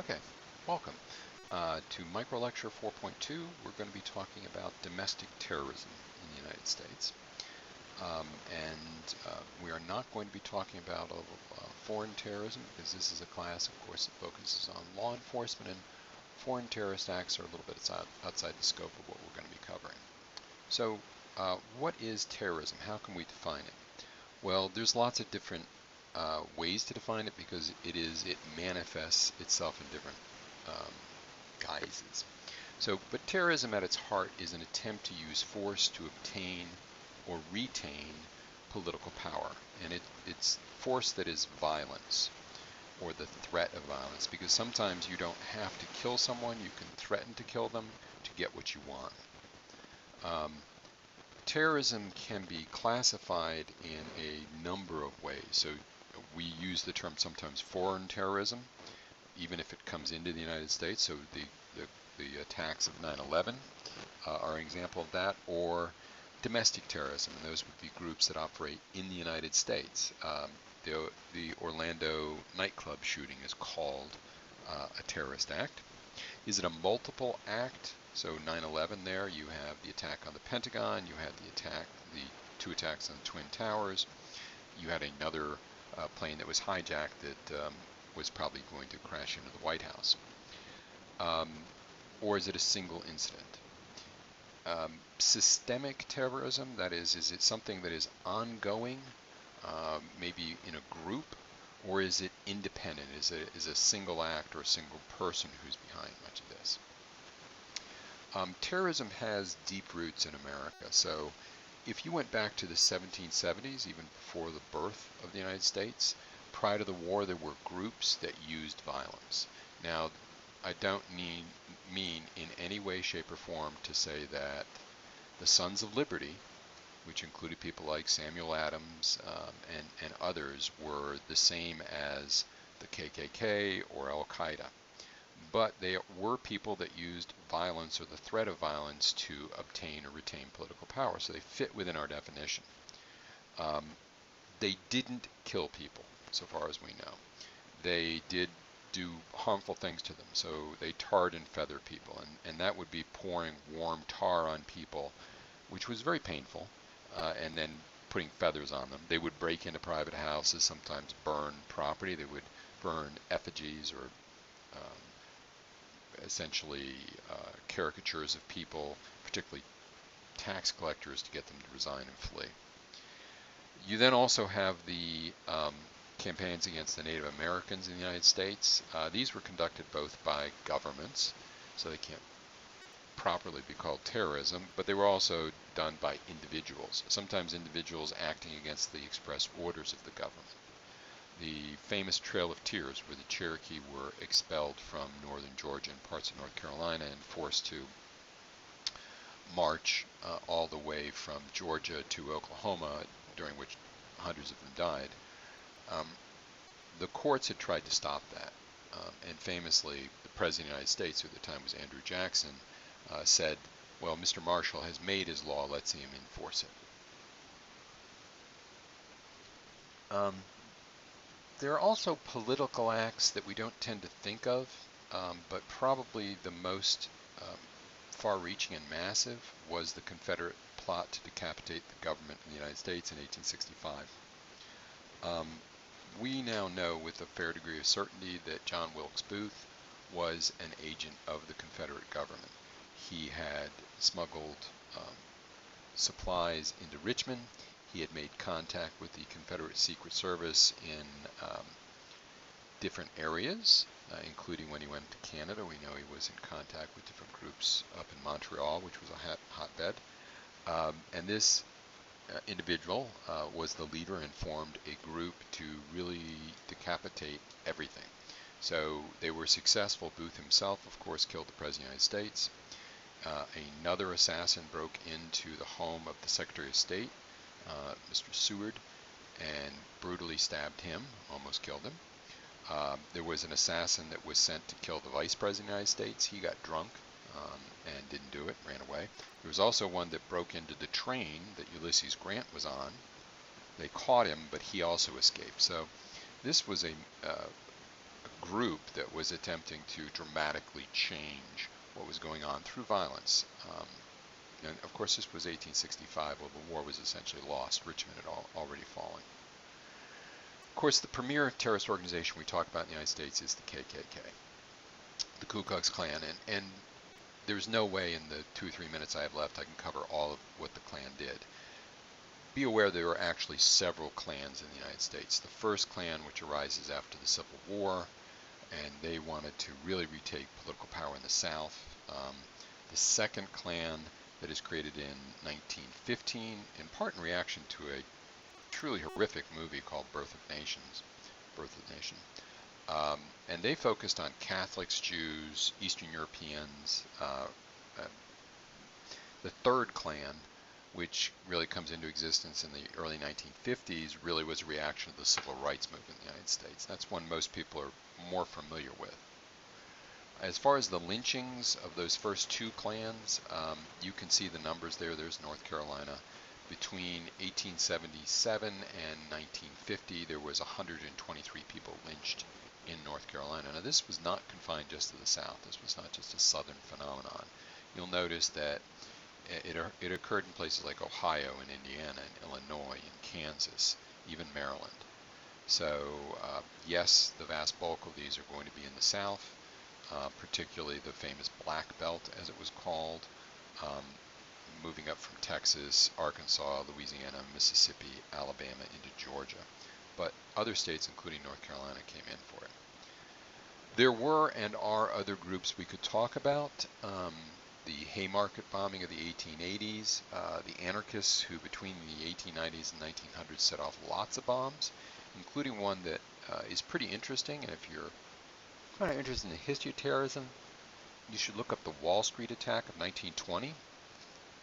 Okay, welcome. To Micro Lecture 4.2, we're going to be talking about domestic terrorism in the United States. And we are not going to be talking about foreign terrorism because this is a class, of course, that focuses on law enforcement, and foreign terrorist acts are a little bit outside the scope of what we're going to be covering. So, what is terrorism? How can we define it? Well, there's lots of different ways to define it because it manifests itself in different um, guises. So, but terrorism at its heart is an attempt to use force to obtain or retain political power, and it's force that is violence or the threat of violence, because sometimes you don't have to kill someone, you can threaten to kill them to get what you want. Um, Terrorism can be classified in a number of ways. So we use the term sometimes foreign terrorism, even if it comes into the United States. So the attacks of 9/11 are an example of that, or domestic terrorism, and those would be groups that operate in the United States. The Orlando nightclub shooting is called a terrorist act. Is it a multiple act? So 9/11 there, you have the attack on the Pentagon, you had the two attacks on the Twin Towers, you had another plane that was hijacked that was probably going to crash into the White House. Or is it a single incident? Systemic terrorism, that is it something that is ongoing, maybe in a group, or is it independent? Is it a single act or a single person who's behind much of this? Terrorism has deep roots in America. So if you went back to the 1770s, even before the birth of the United States, prior to the war, there were groups that used violence. Now, I don't mean in any way, shape, or form to say that the Sons of Liberty, which included people like Samuel Adams and others, were the same as the KKK or Al-Qaeda. But they were people that used violence or the threat of violence to obtain or retain political power, so they fit within our definition. They didn't kill people, so far as we know. They did do harmful things to them, so they tarred and feathered people, and that would be pouring warm tar on people, which was very painful, and then putting feathers on them. They would break into private houses, sometimes burn property. They would burn effigies or essentially caricatures of people, particularly tax collectors, to get them to resign and flee. You then also have the campaigns against the Native Americans in the United States. These were conducted both by governments, so they can't properly be called terrorism, but they were also done by individuals, sometimes individuals acting against the express orders of the government. The famous Trail of Tears, where the Cherokee were expelled from northern Georgia and parts of North Carolina and forced to march all the way from Georgia to Oklahoma, during which hundreds of them died. The courts had tried to stop that, and famously, the President of the United States, who at the time was Andrew Jackson, said, well, Mr. Marshall has made his law, let's see him enforce it. There are also political acts that we don't tend to think of, but probably the most far-reaching and massive was the Confederate plot to decapitate the government in the United States in 1865. We now know with a fair degree of certainty that John Wilkes Booth was an agent of the Confederate government. He had smuggled supplies into Richmond. He had made contact with the Confederate Secret Service in different areas, including when he went to Canada. We know he was in contact with different groups up in Montreal, which was a hotbed. And this individual was the leader and formed a group to really decapitate everything. So they were successful. Booth himself, of course, killed the President of the United States. Another assassin broke into the home of the Secretary of State, Mr. Seward, and brutally stabbed him, almost killed him. There was an assassin that was sent to kill the Vice President of the United States. He got drunk and didn't do it, ran away. There was also one that broke into the train that Ulysses Grant was on. They caught him, but he also escaped. So this was a group that was attempting to dramatically change what was going on through violence. And of course, this was 1865, while the war was essentially lost. Richmond had already fallen. Of course, the premier terrorist organization we talk about in the United States is the KKK, the Ku Klux Klan, and there's no way in the 2 or 3 minutes I have left I can cover all of what the Klan did. Be aware there were actually several clans in the United States. The first Klan, which arises after the Civil War, and they wanted to really retake political power in the South. The second Klan that is created in 1915, in part in reaction to a truly horrific movie called Birth of Nations, Birth of the Nation. And they focused on Catholics, Jews, Eastern Europeans. The third Klan, which really comes into existence in the early 1950s, really was a reaction to the civil rights movement in the United States. That's one most people are more familiar with. As far as the lynchings of those first two clans, you can see the numbers there. There's North Carolina. Between 1877 and 1950, there was 123 people lynched in North Carolina. Now, this was not confined just to the South. This was not just a Southern phenomenon. You'll notice that it occurred in places like Ohio and Indiana and Illinois and Kansas, even Maryland. So, yes, the vast bulk of these are going to be in the South. Particularly the famous Black Belt, as it was called, moving up from Texas, Arkansas, Louisiana, Mississippi, Alabama into Georgia. But other states, including North Carolina, came in for it. There were and are other groups we could talk about. The Haymarket bombing of the 1880s, the anarchists who between the 1890s and 1900s set off lots of bombs, including one that is pretty interesting, and if you're kind of interested in the history of terrorism, you should look up the Wall Street attack of 1920.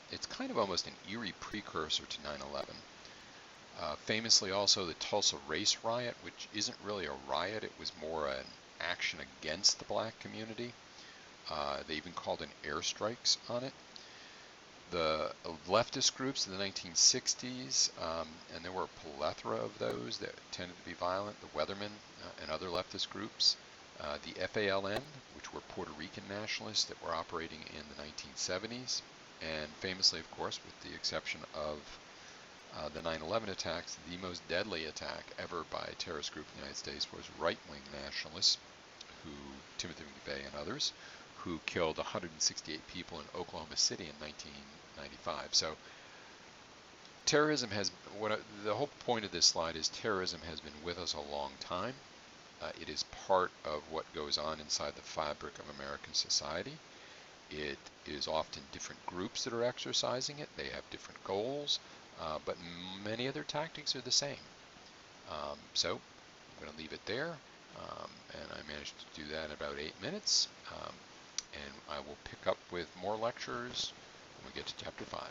It's kind of almost an eerie precursor to 9/11. Famously also the Tulsa race riot, which isn't really a riot, it was more an action against the black community. They even called in airstrikes on it. The leftist groups in the 1960s, and there were a plethora of those that tended to be violent, the Weathermen and other leftist groups. The FALN, which were Puerto Rican nationalists that were operating in the 1970s, and famously, of course, with the exception of the 9/11 attacks, the most deadly attack ever by a terrorist group in the United States was right-wing nationalists, Timothy McVeigh and others, who killed 168 people in Oklahoma City in 1995. So terrorism the whole point of this slide is terrorism has been with us a long time. It is part of what goes on inside the fabric of American society. It is often different groups that are exercising it. They have different goals, but many of their tactics are the same. So I'm going to leave it there, and I managed to do that in about 8 minutes, and I will pick up with more lectures when we get to chapter 5.